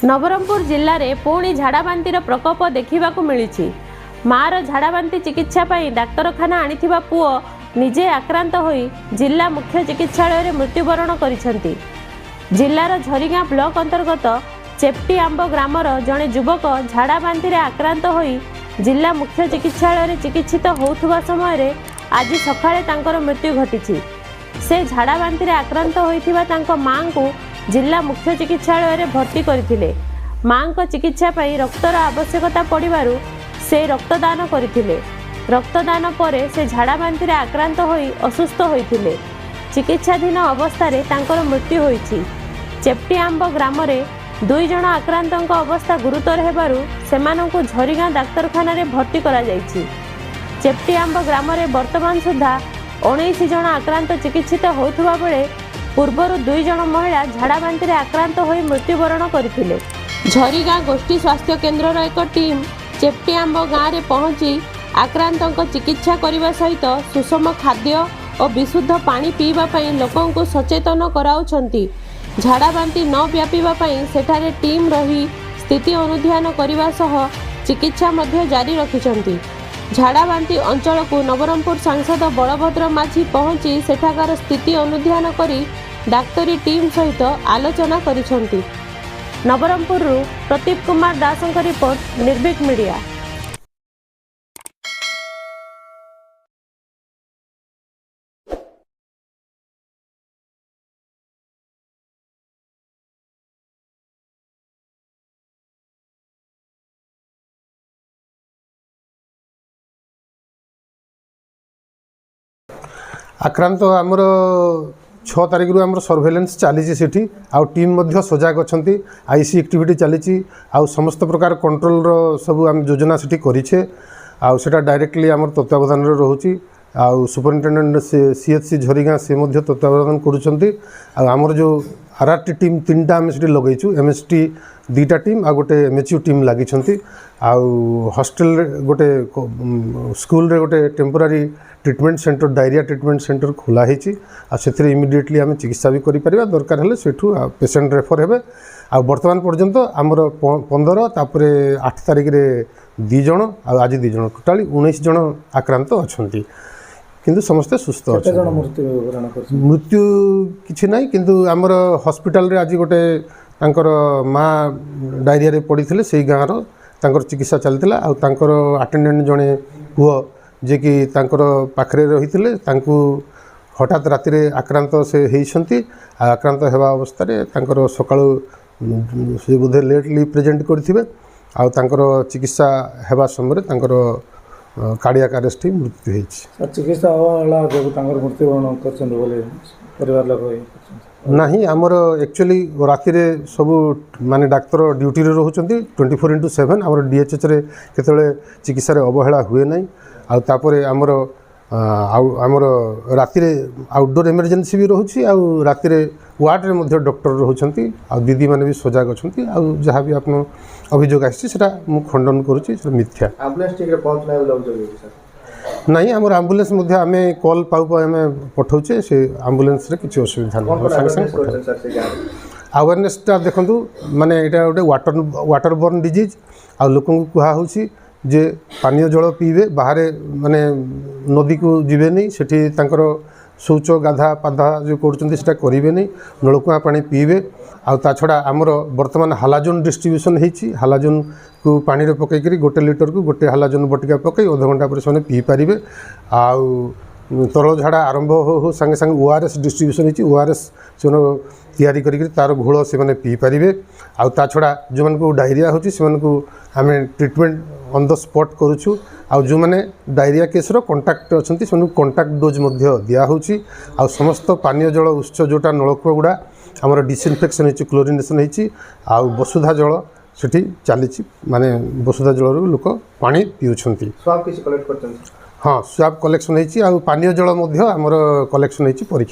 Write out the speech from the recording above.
नवरंगपुर जिले में पुणी झाड़ाबांतिर प्रकोप देखा मिली। मार झाड़ाबांति चिकित्सा डाक्तरखाना आनिथिबा पुओ निजे आक्रांत होई जिला मुख्य चिकित्सालय मृत्युवरण करिसेंती। जिलार झरिगां ब्लॉक अंतर्गत चेप्टी आंब ग्रामर जड़े युवक झाड़ाबांति आक्रांत होई जिला मुख्य चिकित्सालय चिकित्सित होउथुबा समय आज सकाळे तांकर मृत्यु घटी। से झाड़ाबांति आक्रांत होइथिबा तांको मां को जिला मुख्य चिकित्सालय भर्ती करथिले। मां को चिकित्सा पई रक्तर आवश्यकता पड़िबारु से रक्तदान करथिले। रक्तदान परे से झाड़ाबांति आक्रांत होई असुस्थ होइथिले। चिकित्साधीन अवस्था तांकर मृत्यु होइछि। चेप्टी आंब ग्राम रे 2 जण आक्रांतक अवस्था गुरुतर हेबारु सेमानंकु झरिगां डाक्तरखाना रे भर्ती करा जाइछि। चेप्टी आंब ग्राम रे वर्तमान सुधा 19 जण आक्रांत चिकित्सित होउथुबा बेले पूर्वर 2 जण महिला झाड़ाबांति आक्रांत होई मृत्युवरण करथिले। झरिगां गोष्ठी स्वास्थ्य केन्द्र एक टीम चेप्टी आंब गाँव में पहुंची आक्रांतक चिकित्सा करने सहित सुषम खाद्य और विशुद्ध पानी पीवा लोकों को सचेतन कराउछंती। झाड़ाबांति न व्यापीबा सेठारे टीम रही स्थिति अनुध्यान करने सह चिकित्सा मध्य जारी रखिछंती। झाड़ाबांति अंचल को नवरंगपुर सांसद बलभद्र माझी पहुंची सेठाकार स्थिति अनुध्यान करी डाक्तरी टीम सहित आलोचना करिछंती। नवरंगपुर प्रदीप कुमार दास रिपोर्ट निर्भीक मीडिया। आक्रांत आमर 6 तारिख रु आमर सर्वेलेंस चली सेठी आउ टीम मध्य सजाग अच्छी आईसी एक्टिविटी चली आउ समस्त प्रकार कंट्रोल रो सब आम योजना सेठी करिछे आउ सेटा डायरेक्टली आमर तत्वावधान रे रहउची आउ सुपरिटेंडेंट सीएचसी झरिगां से मध्य तत्वावधान करूछंती आउ आमर जो आरआरटी टीम 3टा आम सेठी लगैछु एमएसटी 2टा टीम आ गोटे एमएचयू टीम लागिछंती आउ हॉस्टल रे गोटे स्कूल रे गोटे temporary treatment centre diarrhoea treatment centre खोला होती से इमिडिएटली आम चिकित्सा भी करें दरकार हेल्ले सेठू पेसेंट रेफर हे आ बर्तमान पर्यंत आमर 15 तापर 8 तारिख रे 2 जण आज 2 जण टोटाली 19 जण आक्रांत अच्छा किंतु समस्ते सुस्थ अच्छा मृत्यु किसी ना किंतु आमर हॉस्पिटल रे आज गोटे तांकर माँ डायरिया रे पड़ी से गाँव तांकर चिकित्सा चलता आटेंडेंट जड़े पुओ जे कि तांकर पाखरे रही हठात राति आक्रांत से होती आक्रांत हेबा अवस्था तांकर सकाळु से बोधे लेटली प्रेजेंट करथिबे आ तांकर चिकित्सा हेबा समय तांकर कार्डियाक अरेस्ट मृत्यु होईछि। चिकित्सा वाला जो तांकर मृत्युवरण करछन बोले परिवार लोग नहीं आमर एक्चुअली राति सब माने डाक्तर ड्यूटी रे रहउचंती 24/7 आमर डीएचएच रे केतले चिकित्सा रे अवहेला हुए नहीं आउे आमर आमर राति आउटडोर इमरजेंसी भी रोचे राति वार्ड रे मध्य डॉक्टर रोचंती दीदी माने भी सजाग अच्छी जहाँ भी आप अभियोग आसा खंडन करुच्ची मिथ्या नहीं आमर आम्बुलेंस आम कॉल पाऊ आम पठाऊे से आम्बुलेंस रे किसी असुविधा नहीं अवेयरनेसटा देखूँ माने यहाँ गोटे वाटर बर्न डिजीज आ लोक कहुच्छी जे पानीय जल पीबे बाहर माने नदी को जीवे नहीं सेठी तांकर शौच गाधा पाधा जो करें करेंगे नहीं नलकुआ पानी पीबे आ छड़ा आमर बर्तमान हालाजोन डिस्ट्रीब्यूशन होती हालाजोन को पानी रे पकईकरी 1 लिटर को गोटे हालाजोन बटिका पकई अध घंटा पर से पी पारे आउ तरल झाड़ा आरंभ हो सांगे सांगे ओआरएस डिस्ट्रीब्यूशन होती ओआरएस से तैयारी करी तार घोल से मैंने पी पारे आ छड़ा जो मानक डायरिया होती से आम ट्रीटमेंट ऑन द स्पॉट करुचु आ जो मैंने डायरिया केस रो कांटेक्ट अच्छा से कांटेक्ट डोज दिया होची आ समस्त पानीय जल उत्स जोटा नलकूप गुड़ा आमर डिसइनफेक्शन होती क्लोरिनेशन होती आ वसुधा जल सेठी चली माने वसुधा जल लोक पानी पीउछंती। स्वाब किसी कलेक्ट करछन? हाँ स्वाब कलेक्शन होती आ पानीय जल आमर कलेक्शन होती परीक्षा